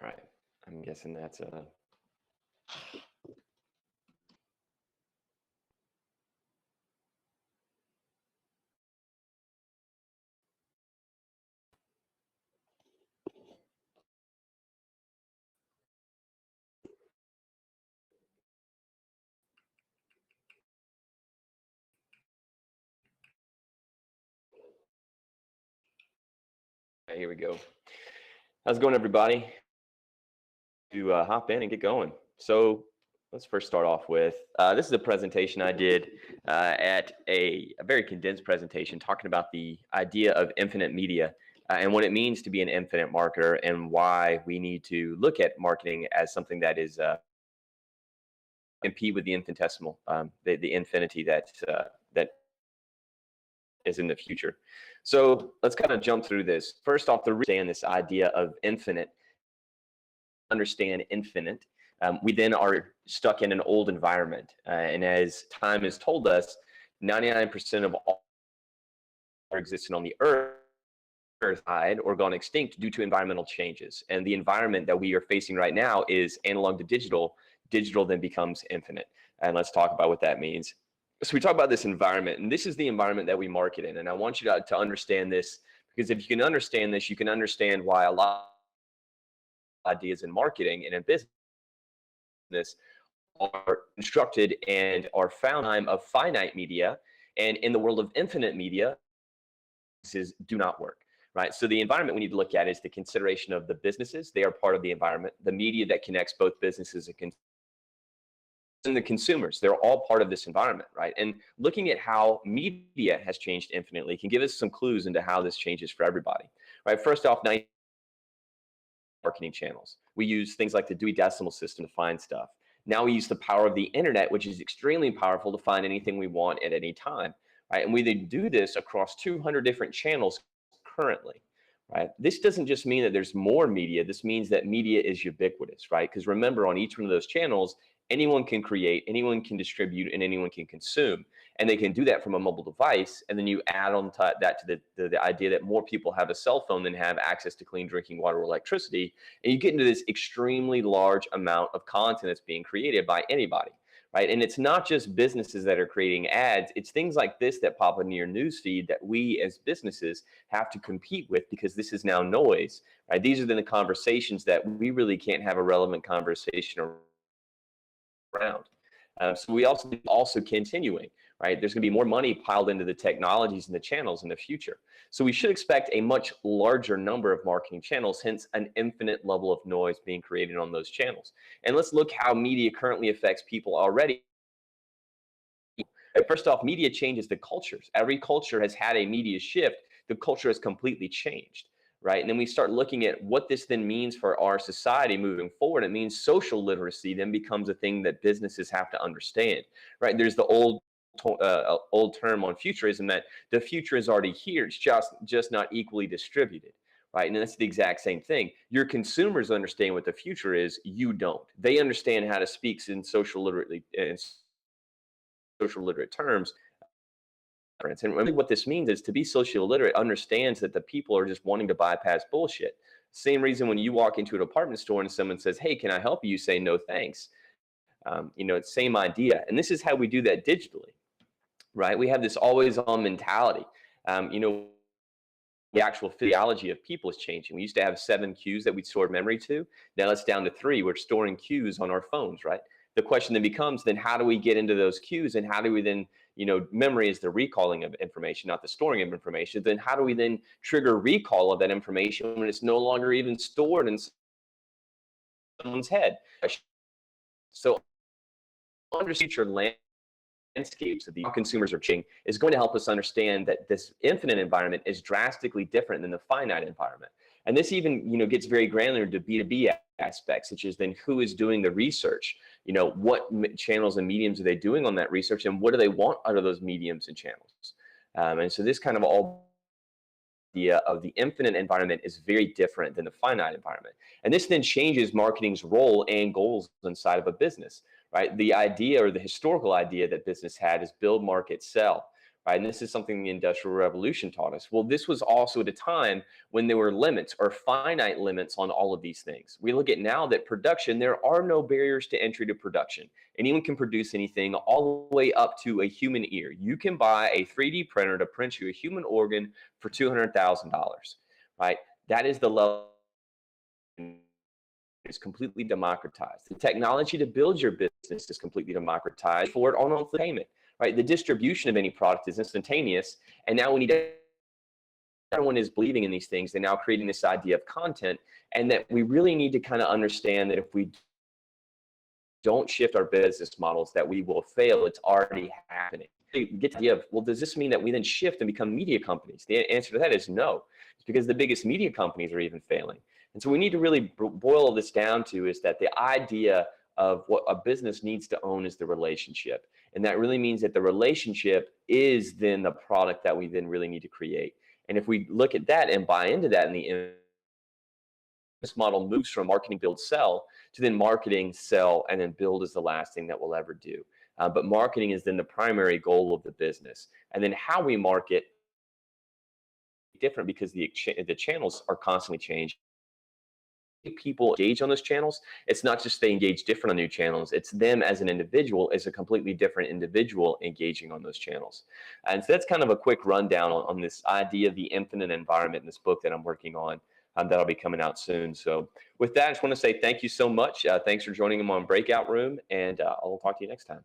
right. I'm guessing that's okay, here we go. How's it going, everybody? To hop in and get going. So let's first start off with this is a presentation I did at a very condensed presentation talking about the idea of infinite media and what it means to be an infinite marketer and why we need to look at marketing as something that is compete with the infinitesimal, the infinity that is in the future. So let's kind of jump through this. First off, to understand this idea of infinite, understand infinite, we then are stuck in an old environment. And as time has told us, 99% of all existing on the earth died or gone extinct due to environmental changes. And the environment that we are facing right now is analog to digital. Digital then becomes infinite. And let's talk about what that means. So we talk about this environment, and this is the environment that we market in. And I want you to understand this, because if you can understand this, you can understand why a lot of ideas in marketing and in business are constructed and are found in of finite media, and in the world of infinite media, do not work. Right. So the environment we need to look at is the consideration of the businesses. They are part of the environment, the media that connects both businesses and the consumers. They're all part of this environment, right? And looking at how media has changed infinitely can give us some clues into how this changes for everybody, right? First off, marketing channels. We use things like the Dewey Decimal System to find stuff. Now we use the power of the internet, which is extremely powerful to find anything we want at any time, right? And we then do this across 200 different channels currently, right? This doesn't just mean that there's more media. This means that media is ubiquitous, right? Because remember, on each one of those channels, anyone can create, anyone can distribute, and anyone can consume. And they can do that from a mobile device. And then you add on that to the idea that more people have a cell phone than have access to clean drinking water or electricity. And you get into this extremely large amount of content that's being created by anybody, right? And it's not just businesses that are creating ads. It's things like this that pop into your newsfeed that we as businesses have to compete with, because this is now noise, right? These are then the conversations that we really can't have a relevant conversation around. So we also continuing, right? There's going to be more money piled into the technologies and the channels in the future. So we should expect a much larger number of marketing channels, hence an infinite level of noise being created on those channels. And let's look how media currently affects people already. First off, media changes the cultures. Every culture has had a media shift. The culture has completely changed, right? And then we start looking at what this then means for our society moving forward. It means social literacy then becomes a thing that businesses have to understand, right? There's the old term on futurism that the future is already here. It's just not equally distributed, right? And that's the exact same thing. Your consumers understand what the future is. You don't. They understand how to speak in social literate terms. And really what this means is to be social literate understands that the people are just wanting to bypass bullshit. Same reason when you walk into a department store and someone says, "Hey, can I help you?" You say, "No, thanks." It's same idea. And this is how we do that digitally, right? We have this always on mentality. The actual physiology of people is changing. We used to have 7 cues that we stored memory to. Now it's down to 3. We're storing cues on our phones, right? The question then becomes, then how do we get into those cues, and how do we then, memory is the recalling of information, not the storing of information. Then how do we then trigger recall of that information when it's no longer even stored in someone's head? So understand future landscapes that the consumers are changing is going to help us understand that this infinite environment is drastically different than the finite environment. And this even, gets very granular to B2B aspects, such as then who is doing the research, what channels and mediums are they doing on that research, and what do they want out of those mediums and channels. And so this kind of all idea of the infinite environment is very different than the finite environment. And this then changes marketing's role and goals inside of a business, right? The idea, or the historical idea that business had, is build, market, sell, right? And this is something the Industrial Revolution taught us. Well, this was also at a time when there were limits or finite limits on all of these things. We look at now that production, there are no barriers to entry to production. Anyone can produce anything all the way up to a human ear. You can buy a 3D printer to print you a human organ for $200,000, right? That is the level. Is completely democratized. The technology to build your business is completely democratized for it on monthly payment, right? The distribution of any product is instantaneous. And now we need everyone is believing in these things. They're now creating this idea of content, and that we really need to kind of understand that if we don't shift our business models, that we will fail. It's already happening. You get the idea of, well, does this mean that we then shift and become media companies? The answer to that is no. It's because the biggest media companies are even failing. And so we need to really boil this down to is that the idea of what a business needs to own is the relationship. And that really means that the relationship is then the product that we then really need to create. And if we look at that and buy into that, in the business model moves from marketing, build, sell to then marketing, sell, and then build is the last thing that we'll ever do. But marketing is then the primary goal of the business. And then how we market different because the channels are constantly changing. People engage on those channels, it's not just they engage different on new channels, it's them as an individual, as a completely different individual engaging on those channels. And so that's kind of a quick rundown on this idea of the infinite environment in this book that I'm working on, that'll be coming out soon. So with that, I just want to say thank you so much. Thanks for joining me on Breakout Room, and I'll talk to you next time.